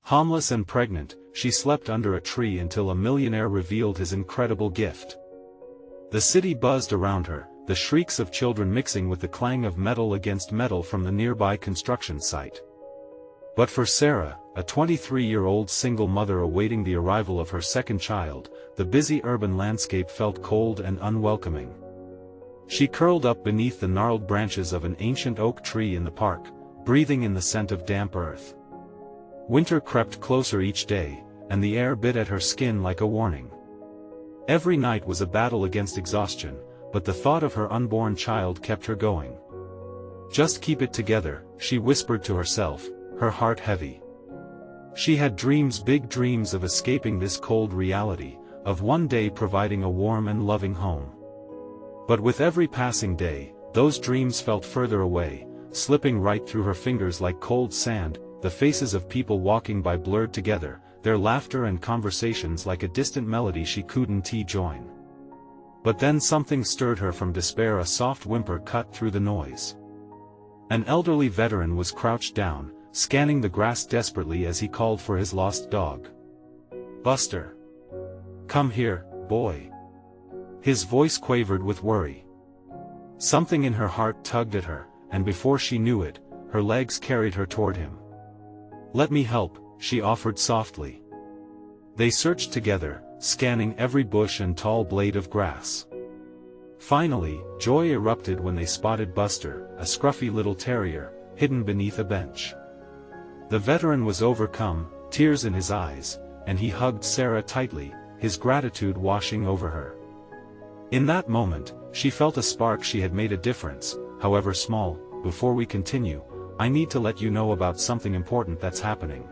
Homeless and pregnant, she slept under a tree until a millionaire revealed his incredible gift. The city buzzed around her, the shrieks of children mixing with the clang of metal against metal from the nearby construction site. But for Sarah, a 23-year-old single mother awaiting the arrival of her second child, the busy urban landscape felt cold and unwelcoming. She curled up beneath the gnarled branches of an ancient oak tree in the park, breathing in the scent of damp earth. Winter crept closer each day, and the air bit at her skin like a warning. Every night was a battle against exhaustion, but the thought of her unborn child kept her going. "Just keep it together," she whispered to herself, her heart heavy. She had dreams, big dreams of escaping this cold reality, of one day providing a warm and loving home. But with every passing day, those dreams felt further away, slipping right through her fingers like cold sand, the faces of people walking by blurred together, their laughter and conversations like a distant melody she couldn't join. But then something stirred her from despair. A soft whimper cut through the noise. An elderly veteran was crouched down, scanning the grass desperately as he called for his lost dog. "Buster! Come here, boy!" His voice quavered with worry. Something in her heart tugged at her, and before she knew it, her legs carried her toward him. "Let me help," she offered softly. They searched together, scanning every bush and tall blade of grass. Finally, joy erupted when they spotted Buster, a scruffy little terrier, hidden beneath a bench. The veteran was overcome, tears in his eyes, and he hugged Sarah tightly, his gratitude washing over her. In that moment, she felt a spark. She had made a difference, however small. Before we continue, I need to let you know about something important that's happening.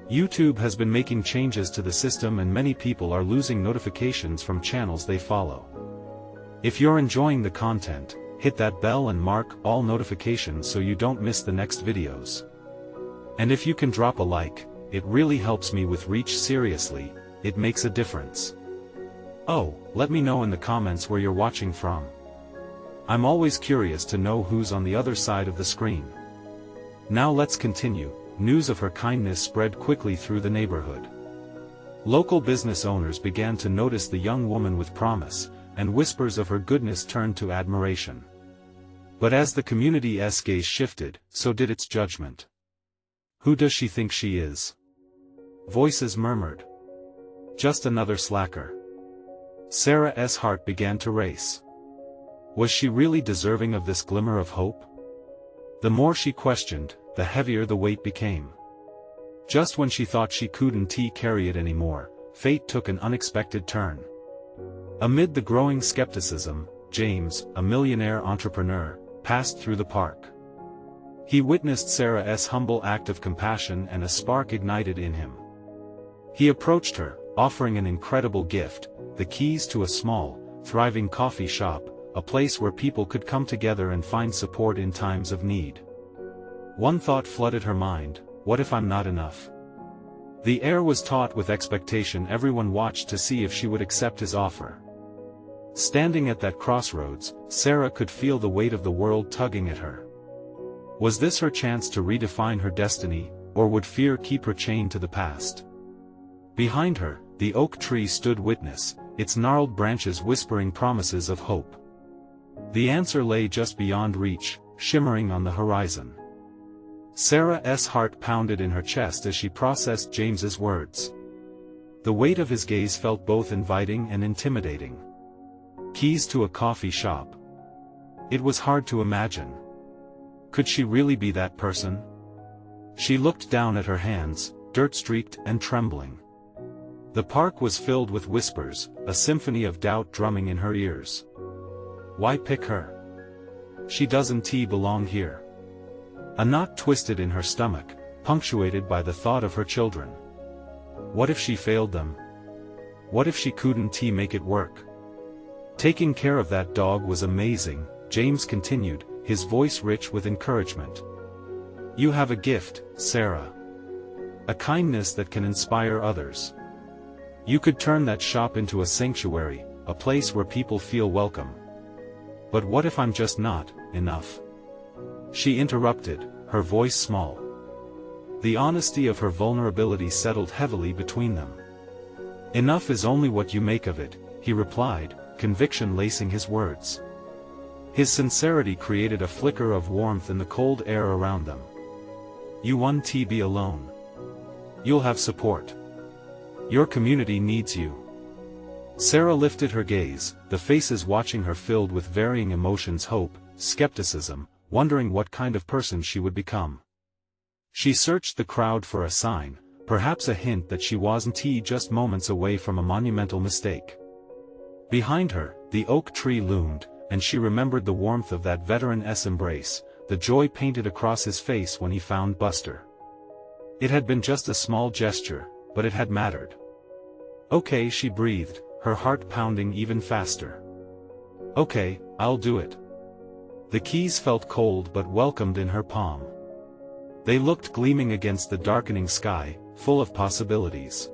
YouTube has been making changes to the system and many people are losing notifications from channels they follow. If you're enjoying the content, hit that bell and mark all notifications so you don't miss the next videos. And if you can drop a like, it really helps me with reach. Seriously, it makes a difference. Oh, let me know in the comments where you're watching from. I'm always curious to know who's on the other side of the screen. Now let's continue. News of her kindness spread quickly through the neighborhood. Local business owners began to notice the young woman with promise, and whispers of her goodness turned to admiration. But as the community's gaze shifted, so did its judgment. "Who does she think she is?" Voices murmured. "Just another slacker." Sarah's heart began to race. Was she really deserving of this glimmer of hope? The more she questioned, the heavier the weight became. Just when she thought she couldn't carry it anymore, fate took an unexpected turn. Amid the growing skepticism, James, a millionaire entrepreneur, passed through the park. He witnessed Sarah's humble act of compassion and a spark ignited in him. He approached her, offering an incredible gift, the keys to a small, thriving coffee shop, a place where people could come together and find support in times of need. One thought flooded her mind: what if I'm not enough? The air was taut with expectation. Everyone watched to see if she would accept his offer. Standing at that crossroads, Sarah could feel the weight of the world tugging at her. Was this her chance to redefine her destiny, or would fear keep her chained to the past? Behind her, the oak tree stood witness, its gnarled branches whispering promises of hope. The answer lay just beyond reach, shimmering on the horizon. Sarah's heart pounded in her chest as she processed James's words. The weight of his gaze felt both inviting and intimidating. Keys to a coffee shop. It was hard to imagine. Could she really be that person? She looked down at her hands, dirt-streaked and trembling. The park was filled with whispers, a symphony of doubt drumming in her ears. Why pick her? She doesn't belong here. A knot twisted in her stomach, punctuated by the thought of her children. What if she failed them? What if she couldn't make it work? Taking care of that dog was amazing, James continued, his voice rich with encouragement. You have a gift, Sarah. A kindness that can inspire others. You could turn that shop into a sanctuary, a place where people feel welcome. But what if I'm just not enough? She interrupted, her voice small. The honesty of her vulnerability settled heavily between them. "Enough is only what you make of it," he replied, conviction lacing his words. His sincerity created a flicker of warmth in the cold air around them. "You won't be alone. You'll have support. Your community needs you." Sarah lifted her gaze, the faces watching her filled with varying emotions: hope, skepticism, wondering what kind of person she would become. She searched the crowd for a sign, perhaps a hint that she wasn't just moments away from a monumental mistake. Behind her, the oak tree loomed, and she remembered the warmth of that veteran's embrace, the joy painted across his face when he found Buster. It had been just a small gesture, but it had mattered. "Okay," she breathed, her heart pounding even faster. "Okay, I'll do it." The keys felt cold but welcomed in her palm. They looked gleaming against the darkening sky, full of possibilities.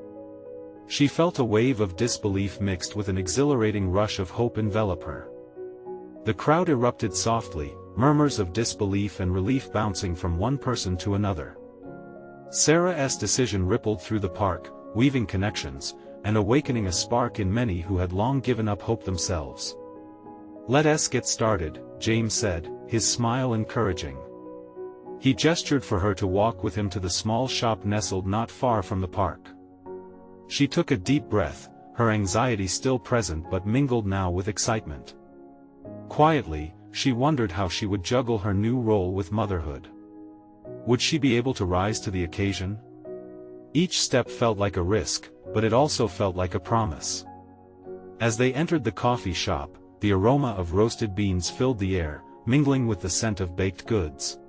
She felt a wave of disbelief mixed with an exhilarating rush of hope envelop her. The crowd erupted softly, murmurs of disbelief and relief bouncing from one person to another. Sarah's decision rippled through the park, weaving connections, and awakening a spark in many who had long given up hope themselves. "Let's get started," James said, his smile encouraging. He gestured for her to walk with him to the small shop nestled not far from the park. She took a deep breath, her anxiety still present but mingled now with excitement. Quietly, she wondered how she would juggle her new role with motherhood. Would she be able to rise to the occasion? Each step felt like a risk, but it also felt like a promise. As they entered the coffee shop, the aroma of roasted beans filled the air, mingling with the scent of baked goods.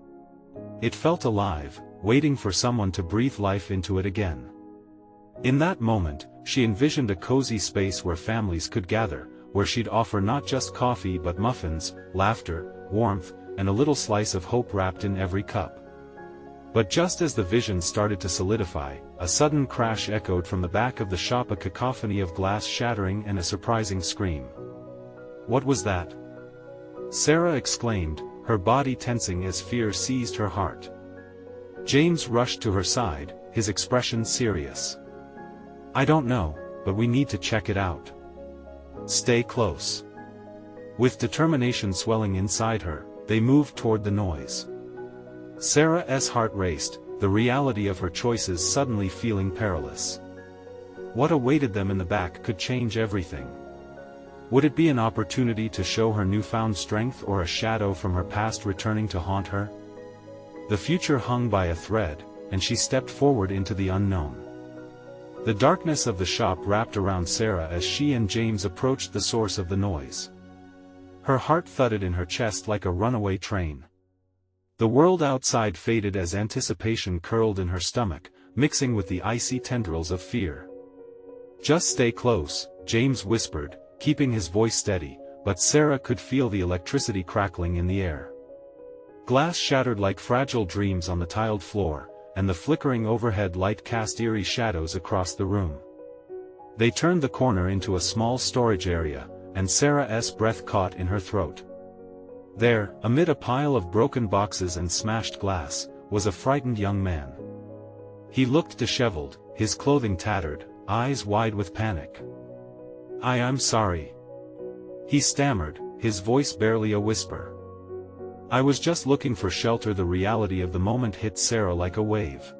It felt alive, waiting for someone to breathe life into it again. In that moment, she envisioned a cozy space where families could gather, where she'd offer not just coffee but muffins, laughter, warmth, and a little slice of hope wrapped in every cup. But just as the vision started to solidify, a sudden crash echoed from the back of the shop, a cacophony of glass shattering and a surprising scream. "What was that?" Sarah exclaimed, her body tensing as fear seized her heart. James rushed to her side, his expression serious. "I don't know, but we need to check it out. Stay close." With determination swelling inside her, they moved toward the noise. Sarah's heart raced, the reality of her choices suddenly feeling perilous. What awaited them in the back could change everything. Would it be an opportunity to show her newfound strength or a shadow from her past returning to haunt her? The future hung by a thread, and she stepped forward into the unknown. The darkness of the shop wrapped around Sarah as she and James approached the source of the noise. Her heart thudded in her chest like a runaway train. The world outside faded as anticipation curled in her stomach, mixing with the icy tendrils of fear. "Just stay close," James whispered, keeping his voice steady, but Sarah could feel the electricity crackling in the air. Glass shattered like fragile dreams on the tiled floor, and the flickering overhead light cast eerie shadows across the room. They turned the corner into a small storage area, and Sarah's breath caught in her throat. There, amid a pile of broken boxes and smashed glass, was a frightened young man. He looked disheveled, his clothing tattered, eyes wide with panic. I'm sorry," he stammered, his voice barely a whisper. "I was just looking for shelter." The reality of the moment hit Sarah like a wave.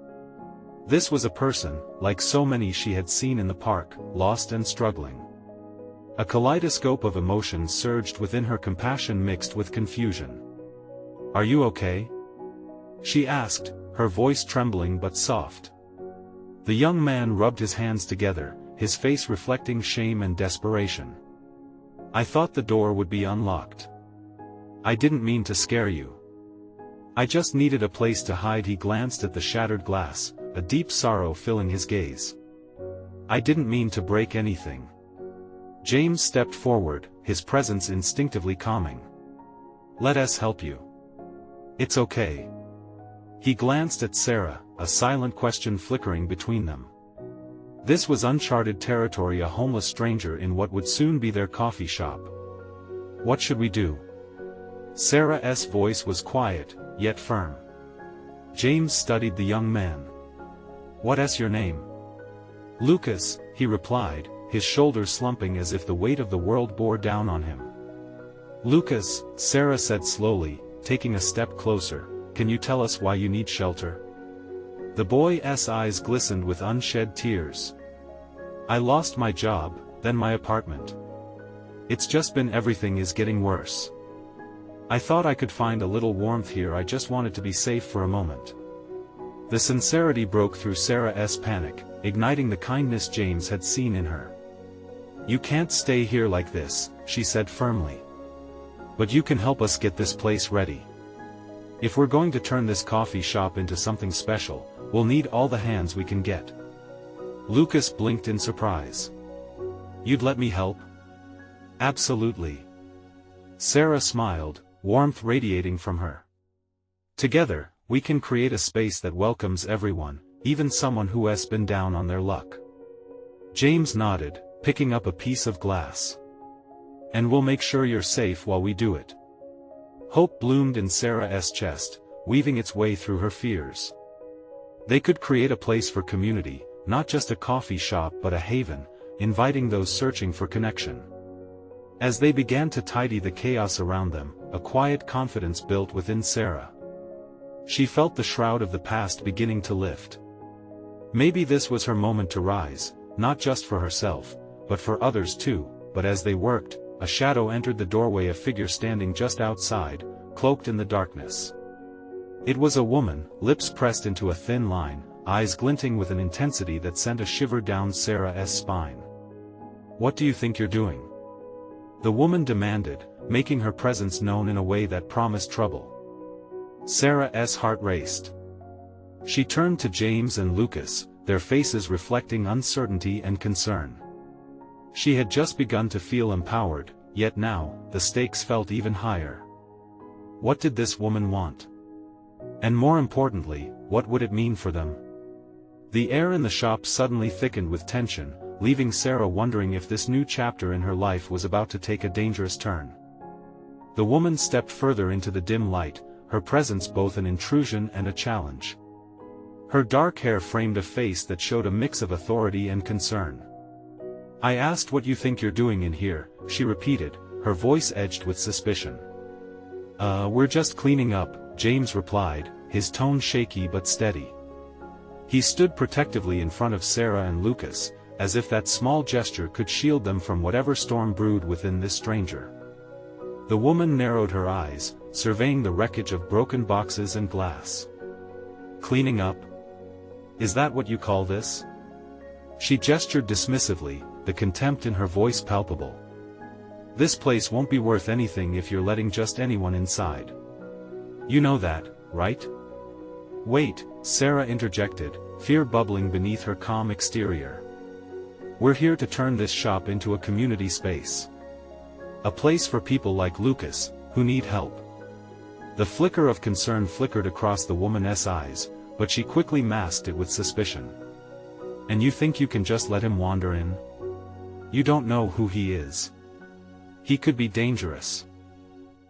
This was a person, like so many she had seen in the park, lost and struggling. A kaleidoscope of emotions surged within her, compassion mixed with confusion. "Are you okay?" she asked, her voice trembling but soft. The young man rubbed his hands together, his face reflecting shame and desperation. "I thought the door would be unlocked. I didn't mean to scare you. I just needed a place to hide." He glanced at the shattered glass, a deep sorrow filling his gaze. "I didn't mean to break anything." James stepped forward, his presence instinctively calming. "Let us help you. It's okay." He glanced at Sarah, a silent question flickering between them. This was uncharted territory, a homeless stranger in what would soon be their coffee shop. "What should we do?" Sarah's voice was quiet, yet firm. James studied the young man. What's your name? Lucas, he replied, his shoulders slumping as if the weight of the world bore down on him. Lucas, Sarah said slowly, taking a step closer, can you tell us why you need shelter? The boy's eyes glistened with unshed tears. I lost my job, then my apartment. It's just been everything is getting worse. I thought I could find a little warmth here, I just wanted to be safe for a moment. The sincerity broke through Sarah's panic, igniting the kindness James had seen in her. You can't stay here like this, she said firmly. But you can help us get this place ready. If we're going to turn this coffee shop into something special, we'll need all the hands we can get. Lucas blinked in surprise. You'd let me help? Absolutely. Sarah smiled, warmth radiating from her. Together, we can create a space that welcomes everyone, even someone who has been down on their luck. James nodded, picking up a piece of glass. And we'll make sure you're safe while we do it. Hope bloomed in Sarah's chest, weaving its way through her fears. They could create a place for community, not just a coffee shop but a haven, inviting those searching for connection. As they began to tidy the chaos around them, a quiet confidence built within Sarah. She felt the shroud of the past beginning to lift. Maybe this was her moment to rise, not just for herself, but for others too. But as they worked, a shadow entered the doorway, a figure standing just outside, cloaked in the darkness. It was a woman, lips pressed into a thin line, eyes glinting with an intensity that sent a shiver down Sarah's spine. What do you think you're doing? The woman demanded, making her presence known in a way that promised trouble. Sarah's heart raced. She turned to James and Lucas, their faces reflecting uncertainty and concern. She had just begun to feel empowered, yet now, the stakes felt even higher. What did this woman want? And more importantly, what would it mean for them? The air in the shop suddenly thickened with tension, leaving Sarah wondering if this new chapter in her life was about to take a dangerous turn. The woman stepped further into the dim light, her presence both an intrusion and a challenge. Her dark hair framed a face that showed a mix of authority and concern. I asked what you think you're doing in here, she repeated, her voice edged with suspicion. We're just cleaning up, James replied, his tone shaky but steady. He stood protectively in front of Sarah and Lucas, as if that small gesture could shield them from whatever storm brewed within this stranger. The woman narrowed her eyes, surveying the wreckage of broken boxes and glass. Cleaning up? Is that what you call this? She gestured dismissively, the contempt in her voice palpable. This place won't be worth anything if you're letting just anyone inside. You know that, right? Wait, Sarah interjected, fear bubbling beneath her calm exterior. We're here to turn this shop into a community space. A place for people like Lucas, who need help. The flicker of concern flickered across the woman's eyes, but she quickly masked it with suspicion. And you think you can just let him wander in? You don't know who he is. He could be dangerous.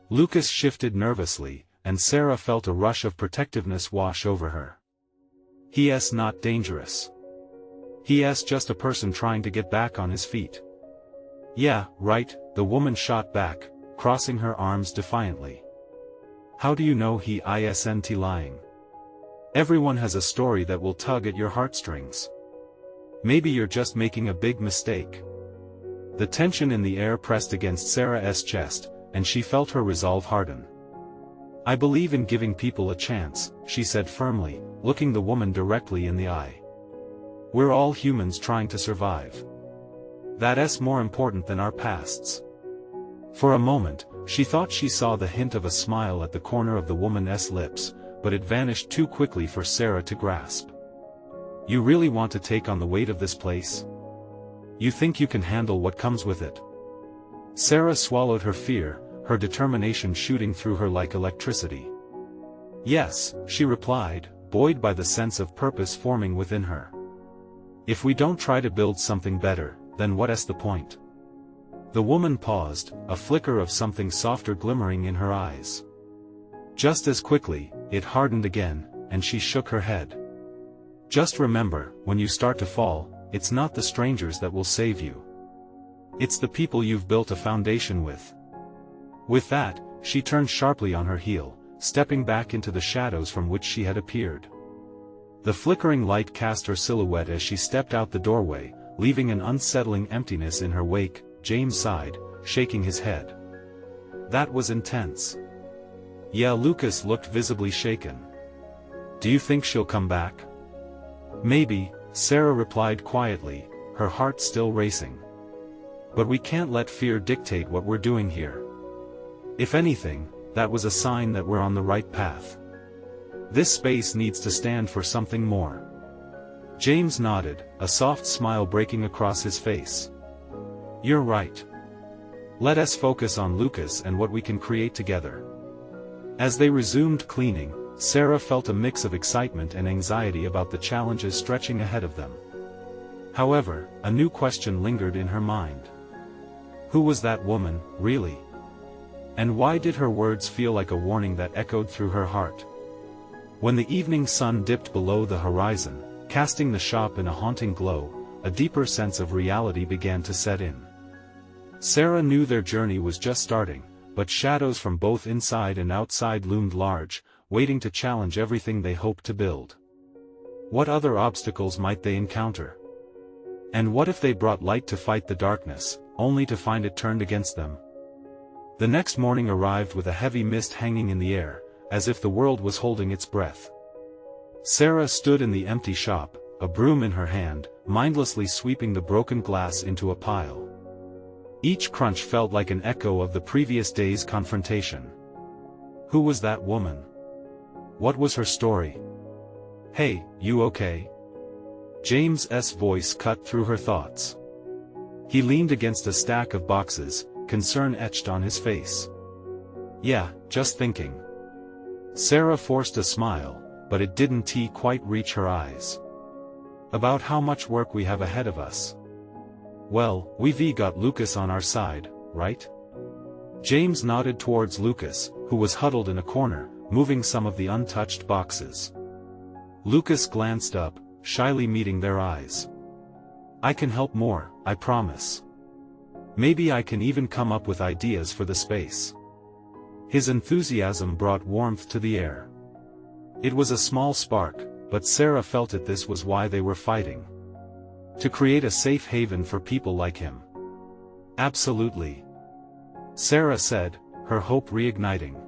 Lucas shifted nervously, and Sarah felt a rush of protectiveness wash over her. He's not dangerous. He's just a person trying to get back on his feet. Yeah, right, the woman shot back, crossing her arms defiantly. How do you know he isn't lying? Everyone has a story that will tug at your heartstrings. Maybe you're just making a big mistake. The tension in the air pressed against Sarah's chest, and she felt her resolve harden. I believe in giving people a chance, she said firmly, looking the woman directly in the eye. We're all humans trying to survive. That's more important than our pasts. For a moment, she thought she saw the hint of a smile at the corner of the woman's lips, but it vanished too quickly for Sarah to grasp. You really want to take on the weight of this place? You think you can handle what comes with it? Sarah swallowed her fear, her determination shooting through her like electricity. Yes, she replied, buoyed by the sense of purpose forming within her. If we don't try to build something better, then what's the point? The woman paused, a flicker of something softer glimmering in her eyes. Just as quickly, it hardened again, and she shook her head. Just remember, when you start to fall, it's not the strangers that will save you. It's the people you've built a foundation with. With that, she turned sharply on her heel, stepping back into the shadows from which she had appeared. The flickering light cast her silhouette as she stepped out the doorway, leaving an unsettling emptiness in her wake. James sighed, shaking his head. That was intense. Yeah, Lucas looked visibly shaken. Do you think she'll come back? Maybe, Sarah replied quietly, her heart still racing. But we can't let fear dictate what we're doing here. If anything, that was a sign that we're on the right path. This space needs to stand for something more. James nodded, a soft smile breaking across his face. You're right. Let us focus on Lucas and what we can create together. As they resumed cleaning, Sarah felt a mix of excitement and anxiety about the challenges stretching ahead of them. However, a new question lingered in her mind. Who was that woman, really? And why did her words feel like a warning that echoed through her heart? When the evening sun dipped below the horizon, casting the shop in a haunting glow, a deeper sense of reality began to set in. Sarah knew their journey was just starting, but shadows from both inside and outside loomed large, waiting to challenge everything they hoped to build. What other obstacles might they encounter? And what if they brought light to fight the darkness, only to find it turned against them? The next morning arrived with a heavy mist hanging in the air, as if the world was holding its breath. Sarah stood in the empty shop, a broom in her hand, mindlessly sweeping the broken glass into a pile. Each crunch felt like an echo of the previous day's confrontation. Who was that woman? What was her story? Hey, you okay? James's voice cut through her thoughts. He leaned against a stack of boxes, concern etched on his face. Yeah, just thinking. Sarah forced a smile, but it didn't quite reach her eyes. About how much work we have ahead of us. Well, we've got Lucas on our side, right? James nodded towards Lucas, who was huddled in a corner, moving some of the untouched boxes. Lucas glanced up, shyly meeting their eyes. I can help more, I promise. Maybe I can even come up with ideas for the space. His enthusiasm brought warmth to the air. It was a small spark, but Sarah felt this was why they were fighting. To create a safe haven for people like him. Absolutely. Sarah said, her hope reigniting.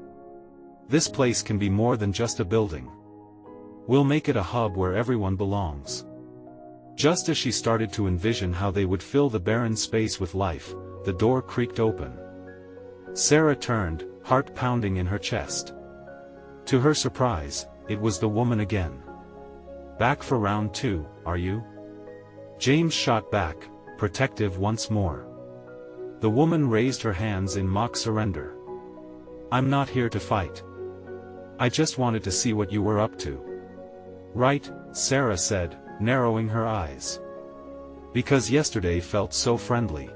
This place can be more than just a building. We'll make it a hub where everyone belongs. Just as she started to envision how they would fill the barren space with life, the door creaked open. Sarah turned, heart pounding in her chest. To her surprise, it was the woman again. Back for round 2, are you? James shot back, protective once more. The woman raised her hands in mock surrender. I'm not here to fight. I just wanted to see what you were up to. Right, Sarah said, narrowing her eyes. Because yesterday felt so friendly.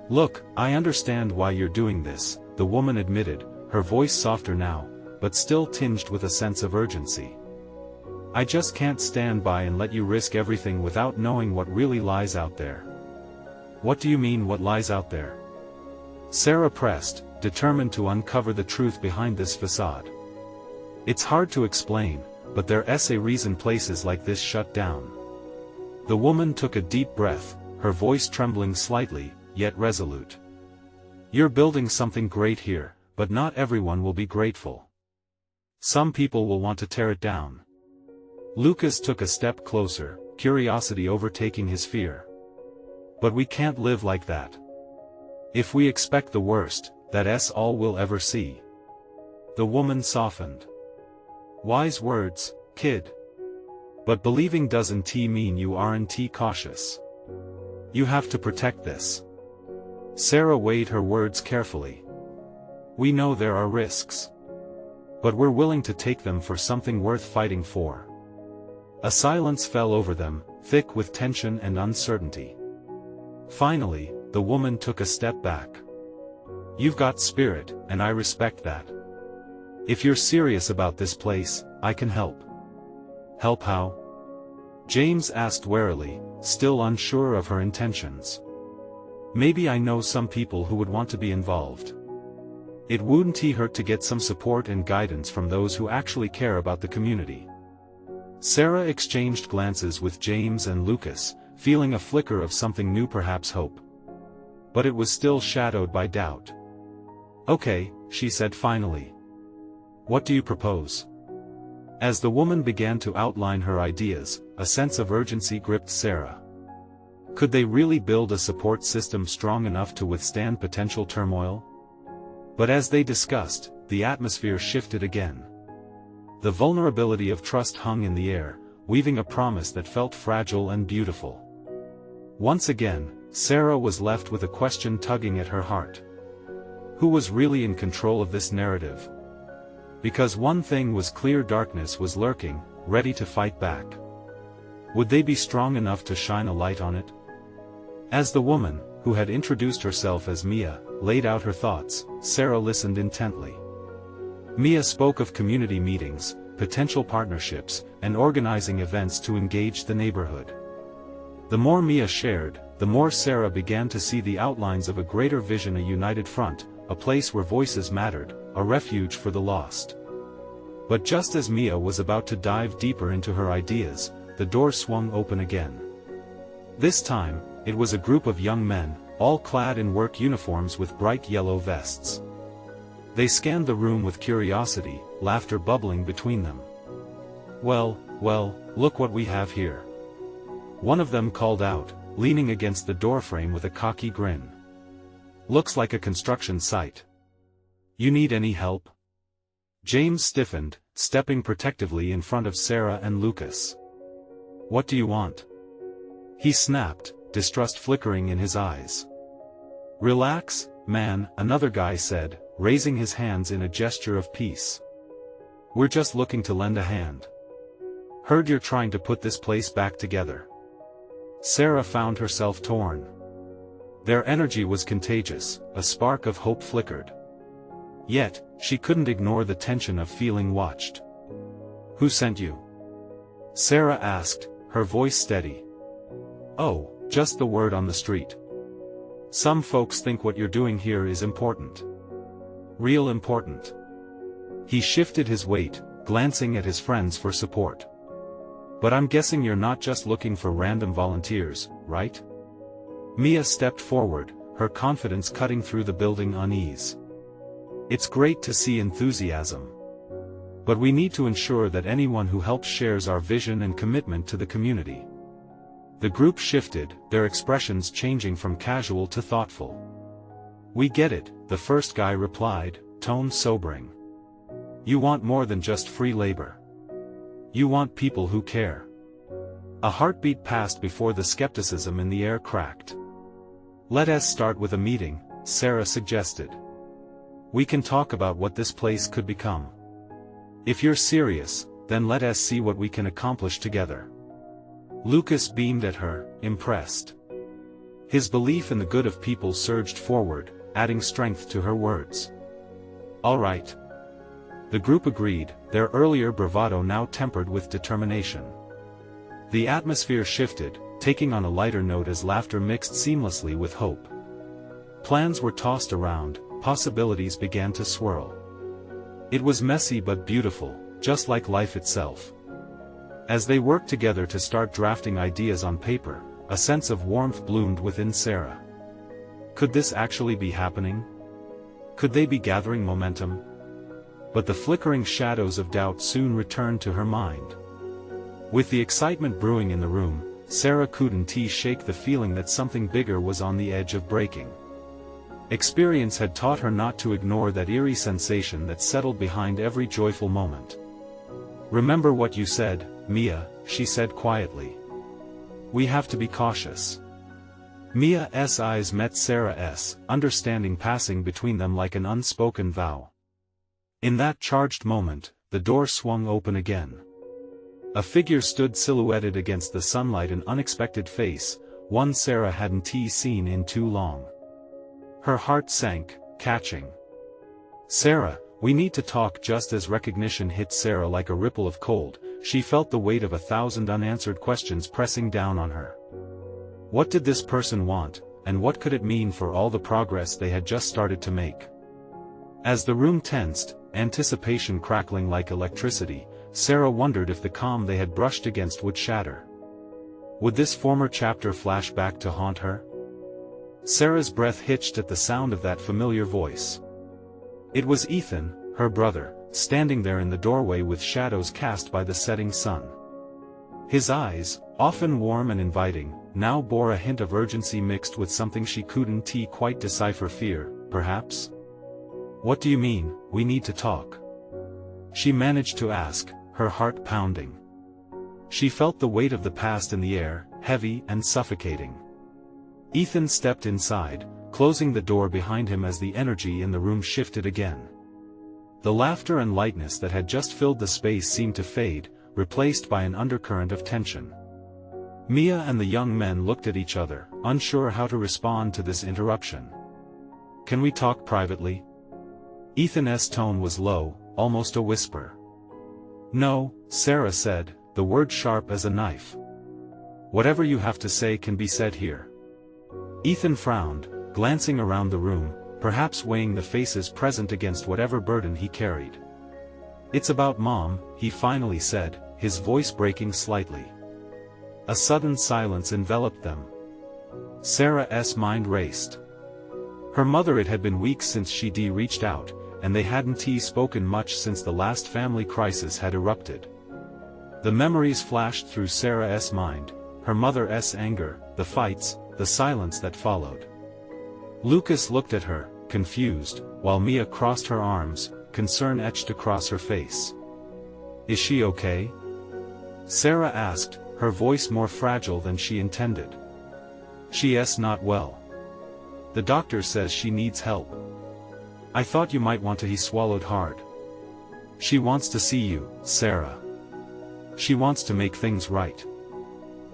Look, I understand why you're doing this, the woman admitted, her voice softer now, but still tinged with a sense of urgency. I just can't stand by and let you risk everything without knowing what really lies out there. What do you mean, what lies out there? Sarah pressed, determined to uncover the truth behind this facade. It's hard to explain, but there's a reason places like this shut down. The woman took a deep breath, her voice trembling slightly, yet resolute. You're building something great here, but not everyone will be grateful. Some people will want to tear it down. Lucas took a step closer, curiosity overtaking his fear. But we can't live like that. If we expect the worst, that's all we'll ever see. The woman softened. Wise words, kid. But believing doesn't mean you aren't cautious. You have to protect this. Sarah weighed her words carefully. We know there are risks. But we're willing to take them for something worth fighting for. A silence fell over them, thick with tension and uncertainty. Finally, the woman took a step back. You've got spirit, and I respect that. If you're serious about this place, I can help. Help how? James asked warily, still unsure of her intentions. Maybe I know some people who would want to be involved. It wouldn't hurt to get some support and guidance from those who actually care about the community. Sarah exchanged glances with James and Lucas, feeling a flicker of something new, perhaps hope. But it was still shadowed by doubt. Okay, she said finally. What do you propose? As the woman began to outline her ideas, a sense of urgency gripped Sarah. Could they really build a support system strong enough to withstand potential turmoil? But as they discussed, the atmosphere shifted again. The vulnerability of trust hung in the air, weaving a promise that felt fragile and beautiful. Once again, Sarah was left with a question tugging at her heart. Who was really in control of this narrative? Because one thing was clear: darkness was lurking, ready to fight back. Would they be strong enough to shine a light on it? As the woman, who had introduced herself as Mia, laid out her thoughts, Sarah listened intently. Mia spoke of community meetings, potential partnerships, and organizing events to engage the neighborhood. The more Mia shared, the more Sarah began to see the outlines of a greater vision: a united front, a place where voices mattered, a refuge for the lost. But just as Mia was about to dive deeper into her ideas, the door swung open again. This time, it was a group of young men, all clad in work uniforms with bright yellow vests. They scanned the room with curiosity, laughter bubbling between them. Well, look what we have here. One of them called out, leaning against the doorframe with a cocky grin. Looks like a construction site. You need any help? James stiffened, stepping protectively in front of Sarah and Lucas. What do you want? He snapped, distrust flickering in his eyes. Relax, man, another guy said, raising his hands in a gesture of peace. We're just looking to lend a hand. Heard you're trying to put this place back together. Sarah found herself torn. Their energy was contagious, a spark of hope flickered. Yet, she couldn't ignore the tension of feeling watched. Who sent you? Sarah asked, her voice steady. Oh, just the word on the street. Some folks think what you're doing here is important. Real important. He shifted his weight, glancing at his friends for support. But I'm guessing you're not just looking for random volunteers, right? Mia stepped forward, her confidence cutting through the building unease. It's great to see enthusiasm. But we need to ensure that anyone who helps shares our vision and commitment to the community. The group shifted, their expressions changing from casual to thoughtful. We get it, the first guy replied, tone sobering. You want more than just free labor. You want people who care. A heartbeat passed before the skepticism in the air cracked. Let us start with a meeting, Sarah suggested. We can talk about what this place could become. If you're serious, then let us see what we can accomplish together. Lucas beamed at her, impressed. His belief in the good of people surged forward, adding strength to her words. All right. The group agreed, their earlier bravado now tempered with determination. The atmosphere shifted, taking on a lighter note as laughter mixed seamlessly with hope. Plans were tossed around, possibilities began to swirl. It was messy but beautiful, just like life itself. As they worked together to start drafting ideas on paper, a sense of warmth bloomed within Sarah. Could this actually be happening? Could they be gathering momentum? But the flickering shadows of doubt soon returned to her mind. With the excitement brewing in the room, Sarah couldn't shake the feeling that something bigger was on the edge of breaking. Experience had taught her not to ignore that eerie sensation that settled behind every joyful moment. Remember what you said, Mia, she said quietly. We have to be cautious. Mia's eyes met Sarah's, understanding passing between them like an unspoken vow. In that charged moment, the door swung open again. A figure stood silhouetted against the sunlight, an unexpected face, one Sarah hadn't seen in too long. Her heart sank, catching. Sarah, we need to talk. Just as recognition hit Sarah like a ripple of cold, she felt the weight of 1,000 unanswered questions pressing down on her. What did this person want, and what could it mean for all the progress they had just started to make? As the room tensed, anticipation crackling like electricity, Sarah wondered if the calm they had brushed against would shatter. Would this former chapter flash back to haunt her? Sarah's breath hitched at the sound of that familiar voice. It was Ethan, her brother, standing there in the doorway with shadows cast by the setting sun. His eyes, often warm and inviting, now bore a hint of urgency mixed with something she couldn't quite decipher. Fear, perhaps? "What do you mean, we need to talk?" she managed to ask, her heart pounding. She felt the weight of the past in the air, heavy and suffocating. Ethan stepped inside, closing the door behind him as the energy in the room shifted again. The laughter and lightness that had just filled the space seemed to fade, replaced by an undercurrent of tension. Mia and the young men looked at each other, unsure how to respond to this interruption. "Can we talk privately?" Ethan's tone was low, almost a whisper. "No," Sarah said, the word sharp as a knife. "Whatever you have to say can be said here." Ethan frowned, glancing around the room, perhaps weighing the faces present against whatever burden he carried. "It's about Mom," he finally said, his voice breaking slightly. A sudden silence enveloped them. Sarah's mind raced. Her mother. It had been weeks since she'd reached out, and they hadn't spoken much since the last family crisis had erupted. The memories flashed through Sarah's mind, her mother's anger, the fights, the silence that followed. Lucas looked at her, confused, while Mia crossed her arms, concern etched across her face. "Is she okay?" Sarah asked, her voice more fragile than she intended. "She's not well. The doctor says she needs help." "I thought you might want to." He swallowed hard. "She wants to see you, Sarah. She wants to make things right."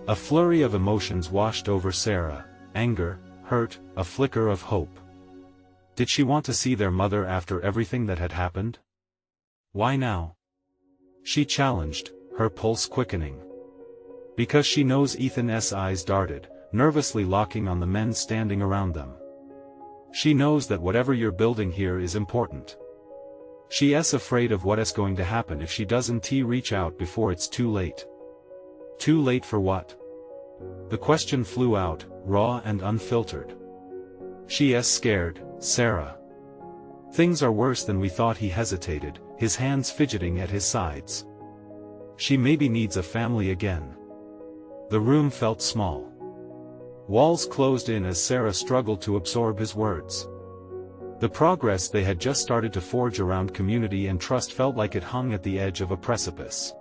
A flurry of emotions washed over Sarah, anger, hurt, a flicker of hope. Did she want to see their mother after everything that had happened? Why now? She challenged, her pulse quickening. Because she knows. Ethan's eyes darted, nervously locking on the men standing around them. She knows that whatever you're building here is important. She's afraid of what's going to happen if she doesn't reach out before it's too late. Too late for what? The question flew out, raw and unfiltered. She's scared, Sarah. Things are worse than we thought. He hesitated, his hands fidgeting at his sides. She maybe needs a family again. The room felt small. Walls closed in as Sarah struggled to absorb his words. The progress they had just started to forge around community and trust felt like it hung at the edge of a precipice.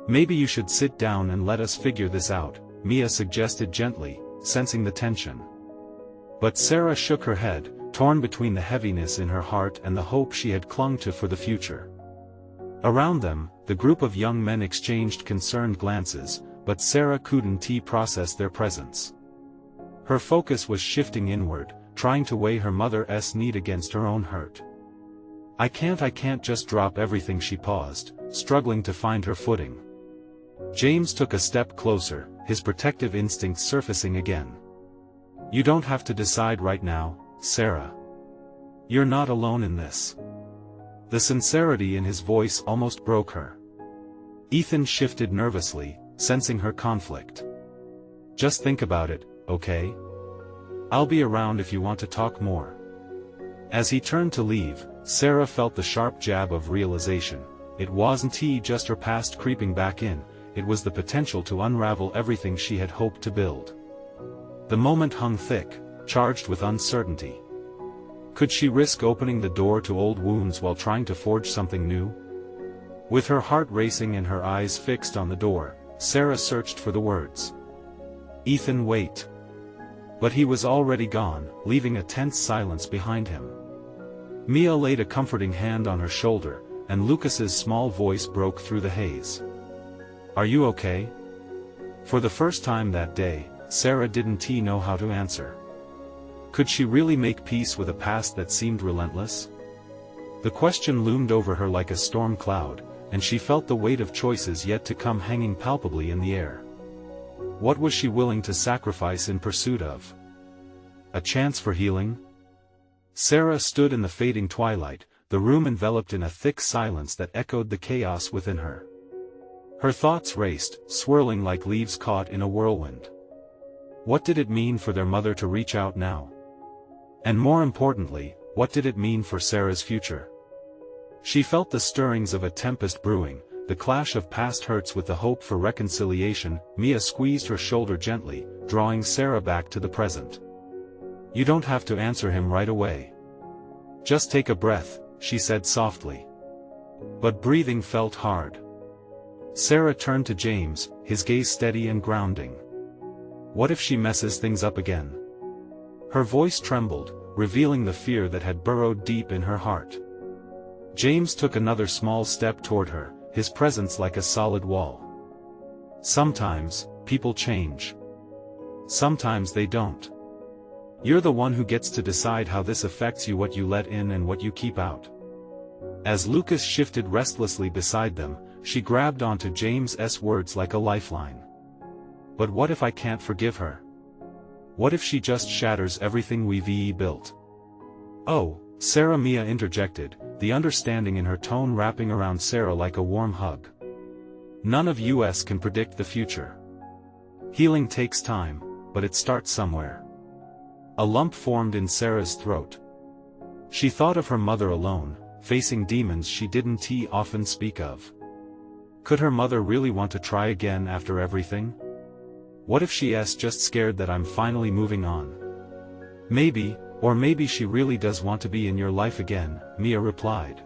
"Maybe you should sit down and let us figure this out," Mia suggested gently, sensing the tension. But Sarah shook her head, torn between the heaviness in her heart and the hope she had clung to for the future. Around them, the group of young men exchanged concerned glances, but Sarah couldn't process their presence. Her focus was shifting inward, trying to weigh her mother's need against her own hurt. I can't just drop everything." She paused, struggling to find her footing. James took a step closer, his protective instincts surfacing again. "You don't have to decide right now, Sarah. You're not alone in this." The sincerity in his voice almost broke her. Ethan shifted nervously, sensing her conflict. "Just think about it, okay? I'll be around if you want to talk more." As he turned to leave, Sarah felt the sharp jab of realization. It wasn't just her past creeping back in, it was the potential to unravel everything she had hoped to build. The moment hung thick, charged with uncertainty. Could she risk opening the door to old wounds while trying to forge something new? With her heart racing and her eyes fixed on the door, Sarah searched for the words. "Ethan, wait." But he was already gone, leaving a tense silence behind him. Mia laid a comforting hand on her shoulder, and Lucas's small voice broke through the haze. "Are you okay?" For the first time that day, Sarah didn't know how to answer. Could she really make peace with a past that seemed relentless? The question loomed over her like a storm cloud, and she felt the weight of choices yet to come hanging palpably in the air. What was she willing to sacrifice in pursuit of? A chance for healing? Sarah stood in the fading twilight, the room enveloped in a thick silence that echoed the chaos within her. Her thoughts raced, swirling like leaves caught in a whirlwind. What did it mean for their mother to reach out now? And more importantly, what did it mean for Sarah's future? She felt the stirrings of a tempest brewing, the clash of past hurts with the hope for reconciliation. Mia squeezed her shoulder gently, drawing Sarah back to the present. You don't have to answer him right away. Just take a breath, she said softly. But breathing felt hard. Sarah turned to James, his gaze steady and grounding. What if she messes things up again? Her voice trembled, revealing the fear that had burrowed deep in her heart. James took another small step toward her, his presence like a solid wall. Sometimes, people change. Sometimes they don't. You're the one who gets to decide how this affects you, what you let in and what you keep out. As Lucas shifted restlessly beside them, she grabbed onto James's words like a lifeline. But what if I can't forgive her? What if she just shatters everything we've built? Oh, Sarah, Mia interjected, the understanding in her tone wrapping around Sarah like a warm hug. None of us can predict the future. Healing takes time, but it starts somewhere. A lump formed in Sarah's throat. She thought of her mother alone, facing demons she didn't often speak of. Could her mother really want to try again after everything? What if she's just scared that I'm finally moving on? Maybe, or maybe she really does want to be in your life again, Mia replied.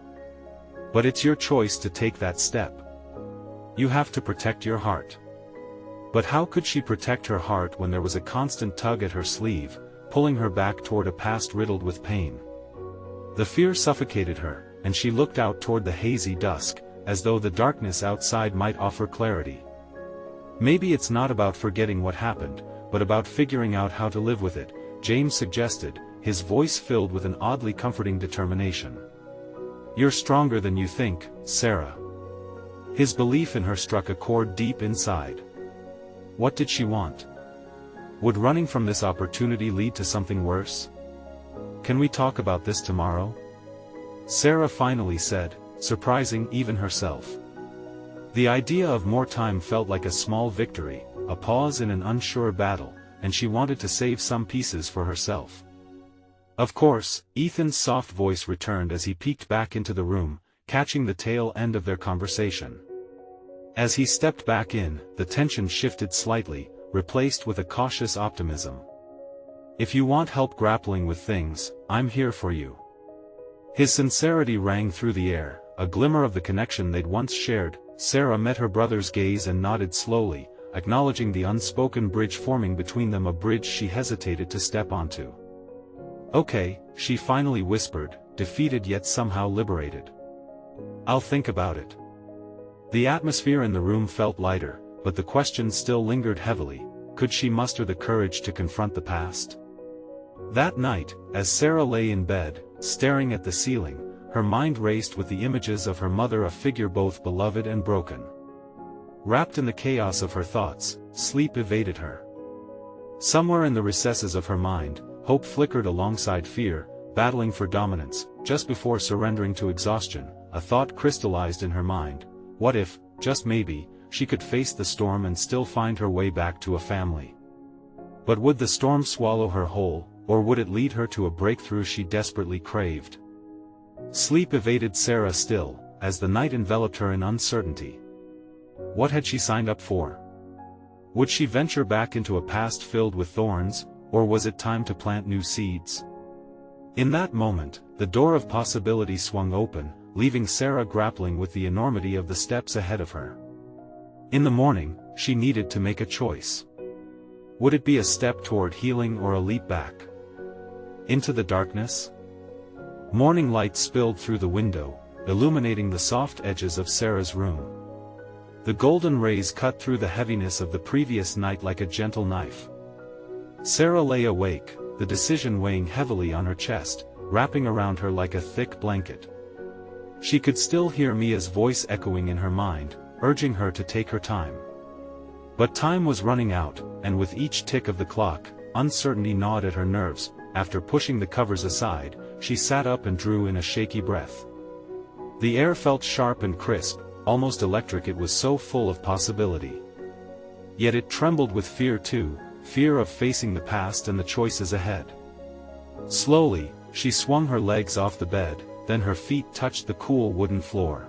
But it's your choice to take that step. You have to protect your heart. But how could she protect her heart when there was a constant tug at her sleeve, pulling her back toward a past riddled with pain? The fear suffocated her, and she looked out toward the hazy dusk, as though the darkness outside might offer clarity. Maybe it's not about forgetting what happened, but about figuring out how to live with it, James suggested, his voice filled with an oddly comforting determination. You're stronger than you think, Sarah. His belief in her struck a chord deep inside. What did she want? Would running from this opportunity lead to something worse? Can we talk about this tomorrow? Sarah finally said, surprising even herself. The idea of more time felt like a small victory, a pause in an unsure battle, and she wanted to save some pieces for herself. Of course, Ethan's soft voice returned as he peeked back into the room, catching the tail end of their conversation. As he stepped back in, the tension shifted slightly, replaced with a cautious optimism. If you want help grappling with things, I'm here for you. His sincerity rang through the air, a glimmer of the connection they'd once shared. Sarah met her brother's gaze and nodded slowly, acknowledging the unspoken bridge forming between them, a bridge she hesitated to step onto. Okay, she finally whispered, defeated yet somehow liberated. I'll think about it. The atmosphere in the room felt lighter, but the question still lingered heavily. Could she muster the courage to confront the past? That night, as Sarah lay in bed, staring at the ceiling, her mind raced with the images of her mother, a figure both beloved and broken. Wrapped in the chaos of her thoughts, sleep evaded her. Somewhere in the recesses of her mind, hope flickered alongside fear, battling for dominance. Just before surrendering to exhaustion, a thought crystallized in her mind. What if, just maybe, she could face the storm and still find her way back to a family? But would the storm swallow her whole, or would it lead her to a breakthrough she desperately craved? Sleep evaded Sarah still, as the night enveloped her in uncertainty. What had she signed up for? Would she venture back into a past filled with thorns, or was it time to plant new seeds? In that moment, the door of possibility swung open, leaving Sarah grappling with the enormity of the steps ahead of her. In the morning, she needed to make a choice. Would it be a step toward healing or a leap back into the darkness? Morning light spilled through the window, illuminating the soft edges of Sarah's room. The golden rays cut through the heaviness of the previous night like a gentle knife. Sarah lay awake, the decision weighing heavily on her chest, wrapping around her like a thick blanket. She could still hear Mia's voice echoing in her mind, urging her to take her time. But time was running out, and with each tick of the clock, uncertainty gnawed at her nerves. After pushing the covers aside, she sat up and drew in a shaky breath. The air felt sharp and crisp, almost electric. It was so full of possibility. Yet it trembled with fear too, fear of facing the past and the choices ahead. Slowly, she swung her legs off the bed, then her feet touched the cool wooden floor.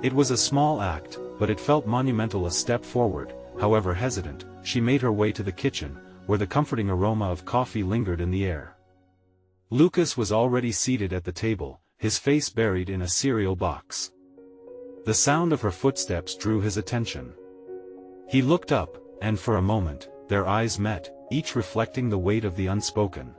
It was a small act, but it felt monumental. A step forward, however hesitant, she made her way to the kitchen, where the comforting aroma of coffee lingered in the air. Lucas was already seated at the table, his face buried in a cereal box. The sound of her footsteps drew his attention. He looked up, and for a moment, their eyes met, each reflecting the weight of the unspoken.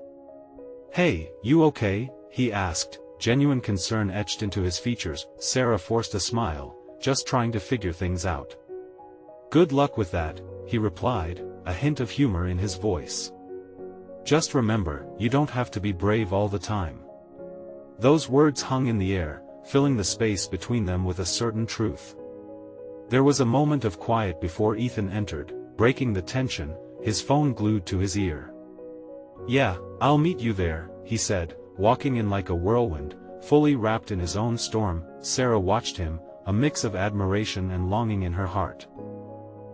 "Hey, you okay?" he asked, genuine concern etched into his features. Sarah forced a smile, just trying to figure things out. "Good luck with that," he replied, a hint of humor in his voice. "Just remember, you don't have to be brave all the time." Those words hung in the air, filling the space between them with a certain truth. There was a moment of quiet before Ethan entered, breaking the tension, his phone glued to his ear. "Yeah, I'll meet you there," he said, walking in like a whirlwind, fully wrapped in his own storm. Sarah watched him, a mix of admiration and longing in her heart.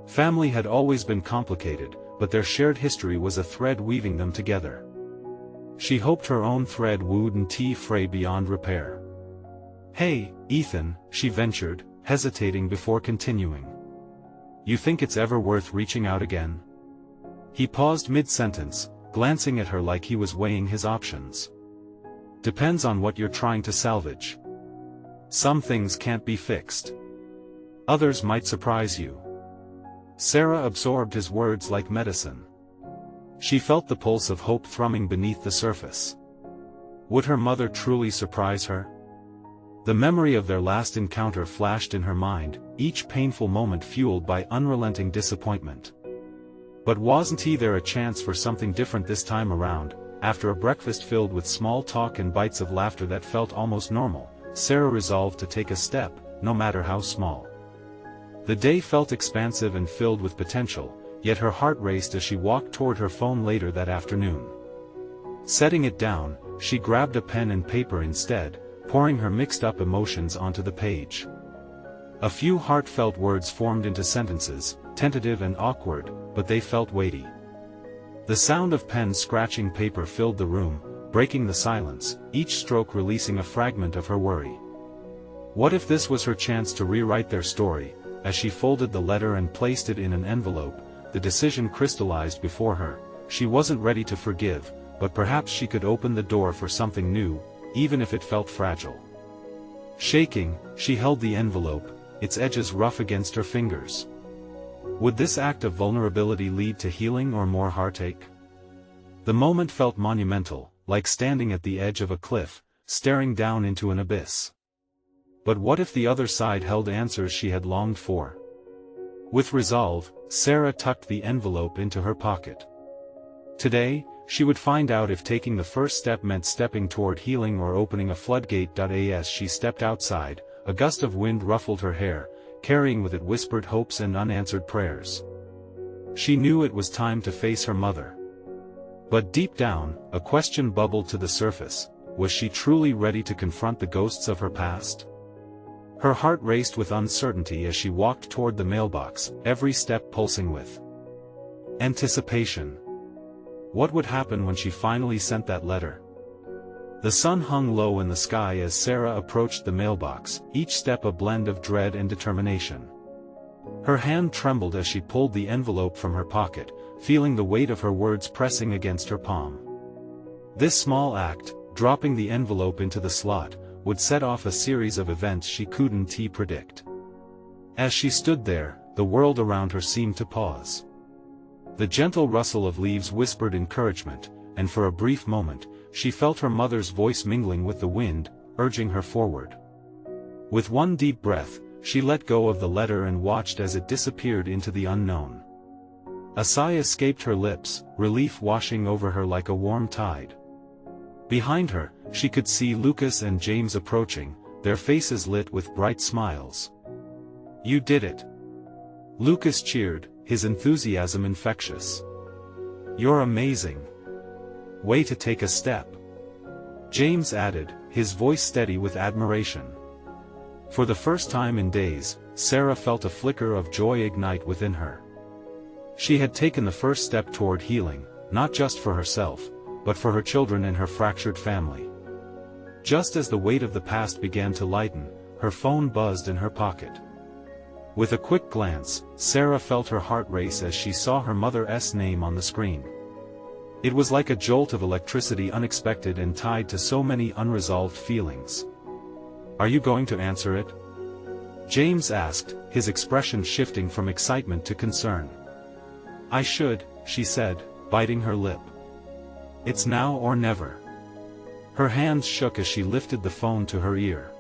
Family had always been complicated, but their shared history was a thread weaving them together. She hoped her own thread wouldn't fray beyond repair. "Hey, Ethan," she ventured, hesitating before continuing. "You think it's ever worth reaching out again?" He paused mid-sentence, glancing at her like he was weighing his options. "Depends on what you're trying to salvage. Some things can't be fixed. Others might surprise you." Sarah absorbed his words like medicine. She felt the pulse of hope thrumming beneath the surface. Would her mother truly surprise her? The memory of their last encounter flashed in her mind, each painful moment fueled by unrelenting disappointment. But wasn't there a chance for something different this time around? After a breakfast filled with small talk and bites of laughter that felt almost normal, Sarah resolved to take a step, no matter how small. The day felt expansive and filled with potential, yet her heart raced as she walked toward her phone later that afternoon. Setting it down, she grabbed a pen and paper instead, pouring her mixed-up emotions onto the page. A few heartfelt words formed into sentences, tentative and awkward, but they felt weighty. The sound of pen scratching paper filled the room, breaking the silence, each stroke releasing a fragment of her worry. What if this was her chance to rewrite their story? As she folded the letter and placed it in an envelope, the decision crystallized before her. She wasn't ready to forgive, but perhaps she could open the door for something new, even if it felt fragile. Shaking, she held the envelope, its edges rough against her fingers. Would this act of vulnerability lead to healing or more heartache? The moment felt monumental, like standing at the edge of a cliff, staring down into an abyss. But what if the other side held answers she had longed for? With resolve, Sarah tucked the envelope into her pocket. Today, she would find out if taking the first step meant stepping toward healing or opening a floodgate. As she stepped outside, a gust of wind ruffled her hair, carrying with it whispered hopes and unanswered prayers. She knew it was time to face her mother. But deep down, a question bubbled to the surface: was she truly ready to confront the ghosts of her past? Her heart raced with uncertainty as she walked toward the mailbox, every step pulsing with anticipation. What would happen when she finally sent that letter? The sun hung low in the sky as Sarah approached the mailbox, each step a blend of dread and determination. Her hand trembled as she pulled the envelope from her pocket, feeling the weight of her words pressing against her palm. This small act, dropping the envelope into the slot, would set off a series of events she couldn't predict. As she stood there, the world around her seemed to pause. The gentle rustle of leaves whispered encouragement, and for a brief moment, she felt her mother's voice mingling with the wind, urging her forward. With one deep breath, she let go of the letter and watched as it disappeared into the unknown. A sigh escaped her lips, relief washing over her like a warm tide. Behind her, she could see Lucas and James approaching, their faces lit with bright smiles. "You did it!" Lucas cheered, his enthusiasm infectious. "You're amazing. Way to take a step," James added, his voice steady with admiration. For the first time in days, Sarah felt a flicker of joy ignite within her. She had taken the first step toward healing, not just for herself, but for her children and her fractured family. Just as the weight of the past began to lighten, her phone buzzed in her pocket. With a quick glance, Sarah felt her heart race as she saw her mother's name on the screen. It was like a jolt of electricity, unexpected and tied to so many unresolved feelings. "Are you going to answer it?" James asked, his expression shifting from excitement to concern. "I should," she said, biting her lip. "It's now or never." Her hands shook as she lifted the phone to her ear.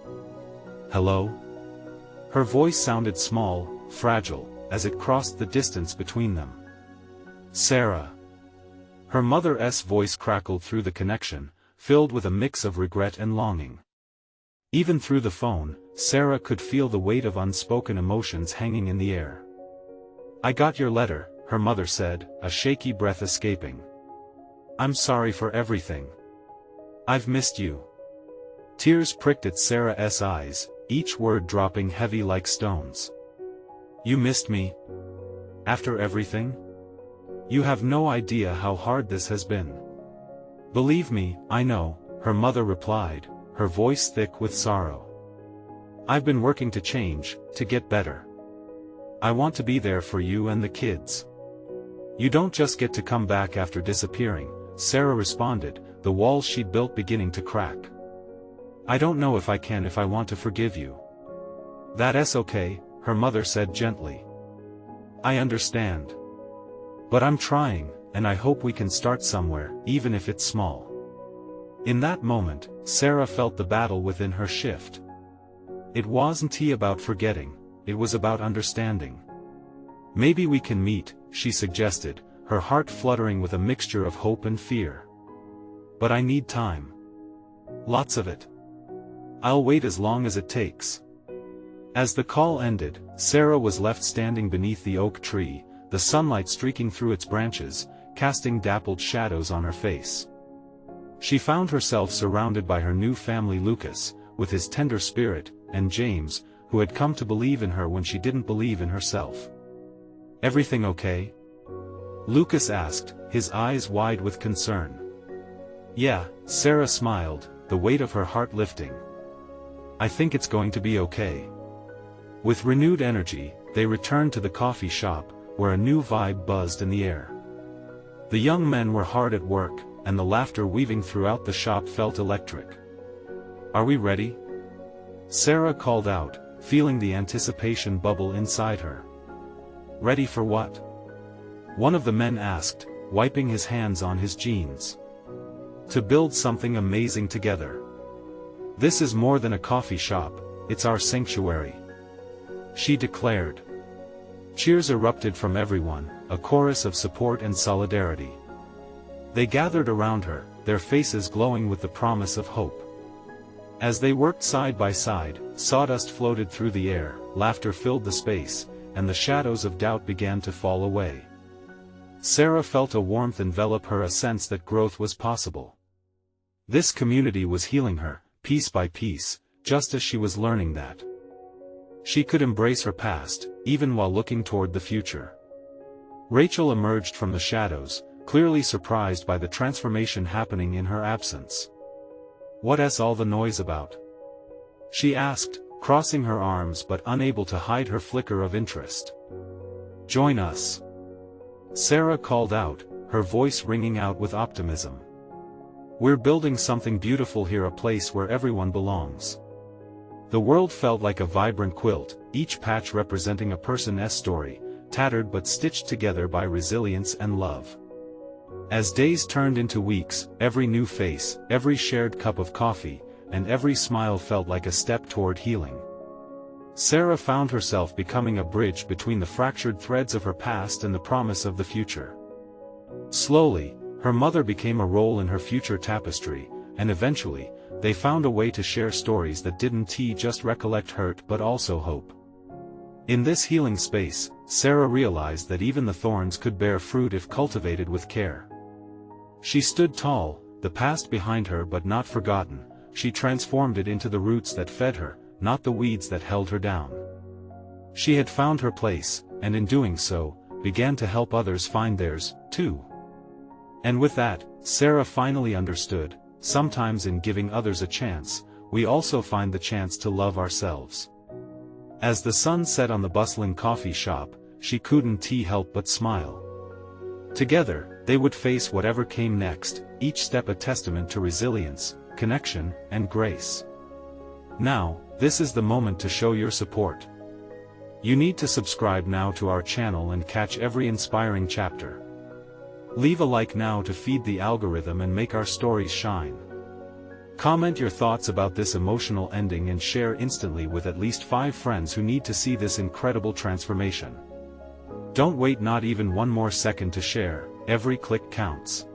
"Hello?" Her voice sounded small, fragile, as it crossed the distance between them. "Sarah." Her mother's voice crackled through the connection, filled with a mix of regret and longing. Even through the phone, Sarah could feel the weight of unspoken emotions hanging in the air. "I got your letter," her mother said, a shaky breath escaping. "I'm sorry for everything. I've missed you." Tears pricked at Sarah's eyes, each word dropping heavy like stones. "You missed me? After everything? You have no idea how hard this has been." "Believe me, I know," her mother replied, her voice thick with sorrow. "I've been working to change, to get better. I want to be there for you and the kids." "You don't just get to come back after disappearing," Sarah responded, the walls she'd built beginning to crack. "I don't know if I want to forgive you." "That's okay," her mother said gently. "I understand. But I'm trying, and I hope we can start somewhere, even if it's small." In that moment, Sarah felt the battle within her shift. It wasn't about forgetting, it was about understanding. "Maybe we can meet," she suggested, her heart fluttering with a mixture of hope and fear. "But I need time. Lots of it. I'll wait as long as it takes." As the call ended, Sarah was left standing beneath the oak tree, the sunlight streaking through its branches, casting dappled shadows on her face. She found herself surrounded by her new family, Lucas, with his tender spirit, and James, who had come to believe in her when she didn't believe in herself. "Everything okay?" Lucas asked, his eyes wide with concern. "Yeah," Sarah smiled, the weight of her heart lifting. "I think it's going to be okay." With renewed energy, they returned to the coffee shop, where a new vibe buzzed in the air. The young men were hard at work, and the laughter weaving throughout the shop felt electric. "Are we ready?" Sarah called out, feeling the anticipation bubble inside her. "Ready for what?" one of the men asked, wiping his hands on his jeans. "To build something amazing together. This is more than a coffee shop, it's our sanctuary," she declared. Cheers erupted from everyone, a chorus of support and solidarity. They gathered around her, their faces glowing with the promise of hope. As they worked side by side, sawdust floated through the air, laughter filled the space, and the shadows of doubt began to fall away. Sarah felt a warmth envelop her, a sense that growth was possible. This community was healing her, piece by piece, just as she was learning that she could embrace her past, even while looking toward the future. Rachel emerged from the shadows, clearly surprised by the transformation happening in her absence. "What's all the noise about?" she asked, crossing her arms but unable to hide her flicker of interest. "Join us," Sarah called out, her voice ringing out with optimism. "We're building something beautiful here, a place where everyone belongs." The world felt like a vibrant quilt, each patch representing a person's story, tattered but stitched together by resilience and love. As days turned into weeks, every new face, every shared cup of coffee, and every smile felt like a step toward healing. Sarah found herself becoming a bridge between the fractured threads of her past and the promise of the future. Slowly, her mother became a role in her future tapestry, and eventually, they found a way to share stories that didn't just recollect hurt but also hope. In this healing space, Sarah realized that even the thorns could bear fruit if cultivated with care. She stood tall, the past behind her but not forgotten. She transformed it into the roots that fed her, not the weeds that held her down. She had found her place, and in doing so, began to help others find theirs, too. And with that, Sarah finally understood, sometimes in giving others a chance, we also find the chance to love ourselves. As the sun set on the bustling coffee shop, she couldn't help but smile. Together, they would face whatever came next, each step a testament to resilience, connection, and grace. Now, this is the moment to show your support. You need to subscribe now to our channel and catch every inspiring chapter. Leave a like now to feed the algorithm and make our stories shine. Comment your thoughts about this emotional ending and share instantly with at least 5 friends who need to see this incredible transformation. Don't wait not even one more second to share, every click counts.